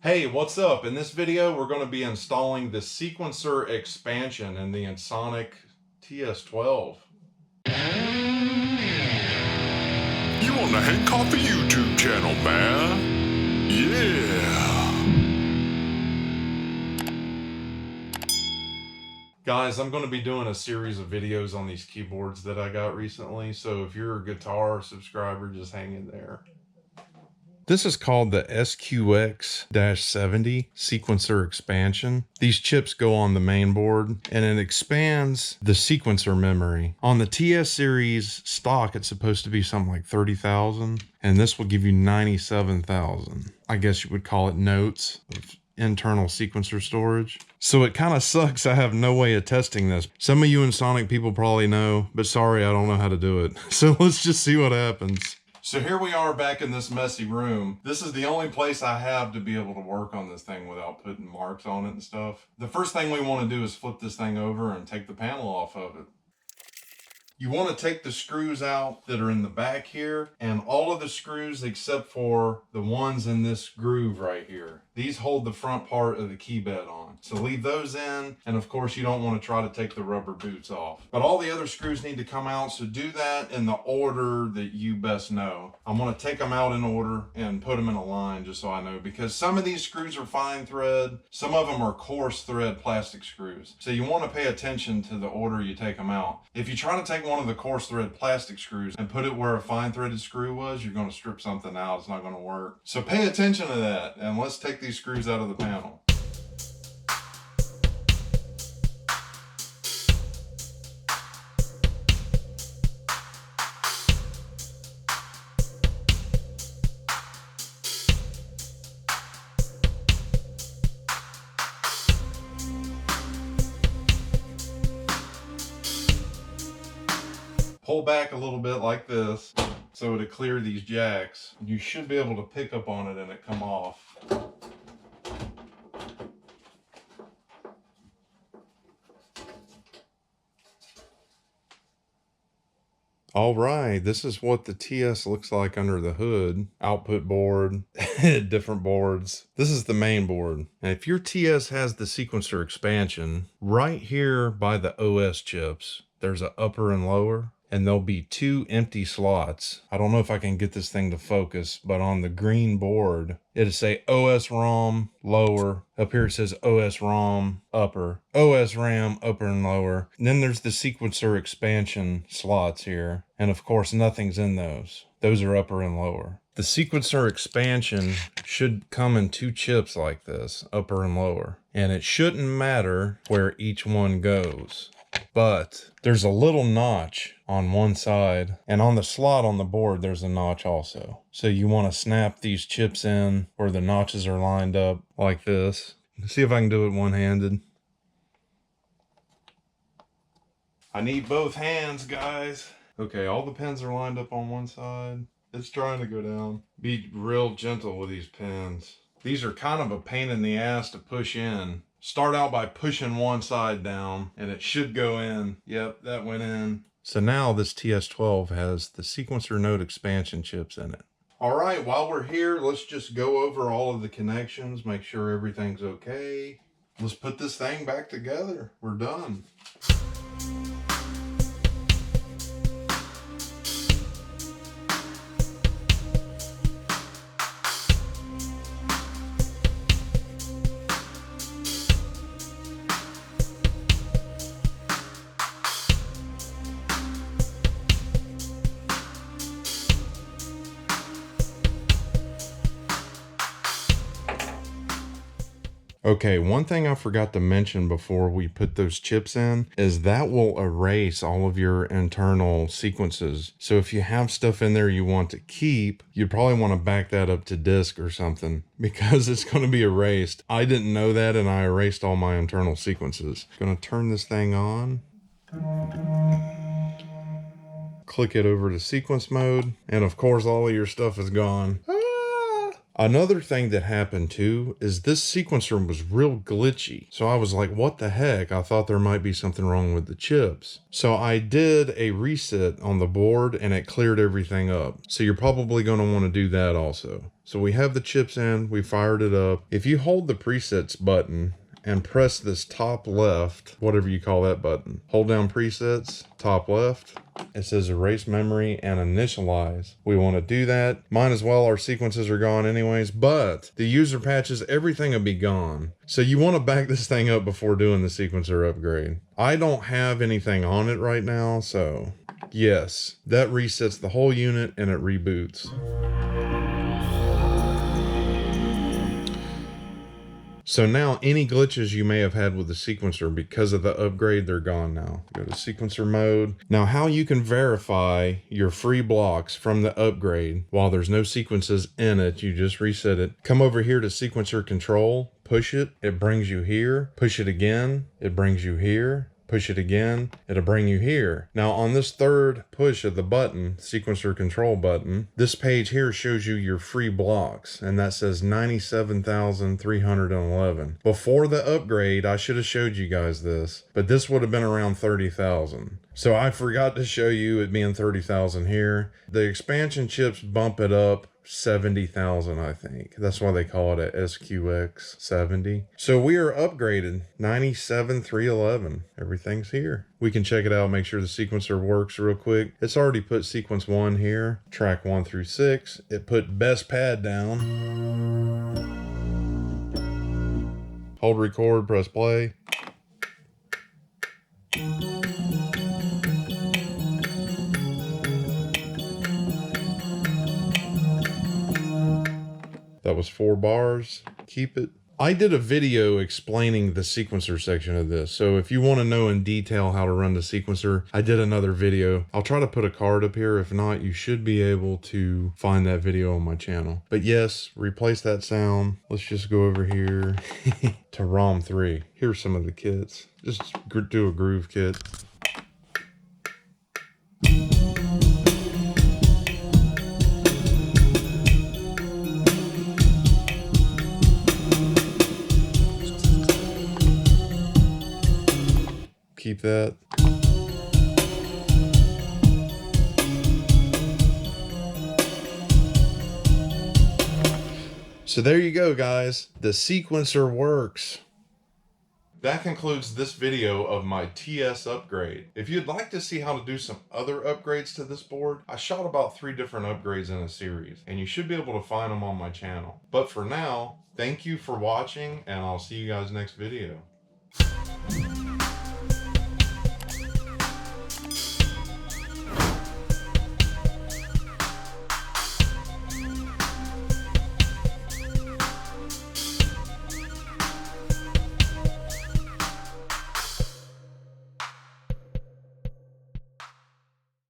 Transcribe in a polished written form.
Hey, what's up? In this video, we're going to be installing the sequencer expansion in the Ensoniq TS-12. You on the hankcoffey YouTube channel, man? Yeah. Guys, I'm going to be doing a series of videos on these keyboards that I got recently, so if you're a guitar subscriber, just hang in there. This is called the SQX-70 sequencer expansion. These chips go on the main board and it expands the sequencer memory. On the TS series stock, it's supposed to be something like 30,000, and this will give you 97,000. I guess you would call it notes of internal sequencer storage. So it kind of sucks I have no way of testing this. Some of you Ensoniq people probably know, but sorry, I don't know how to do it. So let's just see what happens. So here we are back in this messy room. This is the only place I have to be able to work on this thing without putting marks on it and stuff. The first thing we want to do is flip this thing over and take the panel off of it. You want to take the screws out that are in the back here, and all of the screws except for the ones in this groove right here. These hold the front part of the key bed on. So leave those in, and of course you don't want to try to take the rubber boots off. But all the other screws need to come out, so do that in the order that you best know. I'm going to take them out in order and put them in a line just so I know, because some of these screws are fine thread, some of them are coarse thread plastic screws. So you want to pay attention to the order you take them out. If you try to take one of the coarse thread plastic screws and put it where a fine threaded screw was, you're going to strip something out. It's not going to work. So pay attention to that, and let's take these screws out of the panel. Pull back a little bit like this so to clear these jacks. You should be able to pick up on it and it come off. All right, this is what the TS looks like under the hood. Output board, different boards. This is the main board. And if your TS has the sequencer expansion, right here by the OS chips, there's an upper and lower, and there'll be two empty slots. I don't know if I can get this thing to focus, but on the green board, it'll say OS ROM lower. Up here it says OS ROM upper, OS RAM upper and lower. And then there's the sequencer expansion slots here. And of course, nothing's in those. Those are upper and lower. The sequencer expansion should come in two chips like this, upper and lower. And it shouldn't matter where each one goes. But there's a little notch on one side, and on the slot on the board there's a notch also. So you want to snap these chips in where the notches are lined up like this. Let's see if I can do it one-handed. I need both hands, guys. Okay, all the pins are lined up on one side. It's trying to go down. Be real gentle with these pins. These are kind of a pain in the ass to push in. Start out by pushing one side down and it should go in. Yep, that went in. So now this TS-12 has the sequencer node expansion chips in it. All right, while we're here, let's just go over all of the connections, make sure everything's okay. Let's put this thing back together. We're done. Okay, one thing I forgot to mention before we put those chips in is that will erase all of your internal sequences. So if you have stuff in there you want to keep, you'd probably want to back that up to disk or something because it's going to be erased. I didn't know that and I erased all my internal sequences. Going to turn this thing on. Click it over to sequence mode, and of course all of your stuff is gone. Another thing that happened too is this sequencer was real glitchy. So I was like, what the heck? I thought there might be something wrong with the chips. So I did a reset on the board and it cleared everything up. So you're probably going to want to do that also. So we have the chips in, we fired it up. If you hold the presets button and press this top left, whatever you call that button, hold down presets, top left, it says erase memory and initialize. We want to do that. Might as well, our sequences are gone anyways, but the user patches, everything will be gone. So you want to back this thing up before doing the sequencer upgrade. I don't have anything on it right now, so yes, that resets the whole unit and it reboots. So now any glitches you may have had with the sequencer because of the upgrade, they're gone now. Go to sequencer mode. Now how you can verify your free blocks from the upgrade while there's no sequences in it, you just reset it. Come over here to sequencer control, push it, it brings you here. Push it again, it brings you here. Push it again, it'll bring you here. Now on this third push of the button, sequencer control button, this page here shows you your free blocks and that says 97,311. Before the upgrade, I should have showed you guys this, but this would have been around 30,000. So I forgot to show you it being 30,000 here. The expansion chips bump it up 70,000, I think. That's why they call it a SQX-70. So we are upgraded 97,311. Everything's here. We can check it out, make sure the sequencer works real quick. It's already put sequence 1 here, track 1 through 6. It put best pad down. Hold record, press play. That was 4 bars. Keep it. I did a video explaining the sequencer section of this. So if you want to know in detail how to run the sequencer, I did another video. I'll try to put a card up here. If not, you should be able to find that video on my channel. But yes, replace that sound. Let's just go over here to ROM 3. Here's some of the kits. Just do a groove kit. Keep that. So there you go, guys. The sequencer works. That concludes this video of my TS upgrade. If you'd like to see how to do some other upgrades to this board, I shot about 3 different upgrades in a series, and you should be able to find them on my channel. But for now, thank you for watching, and I'll see you guys next video.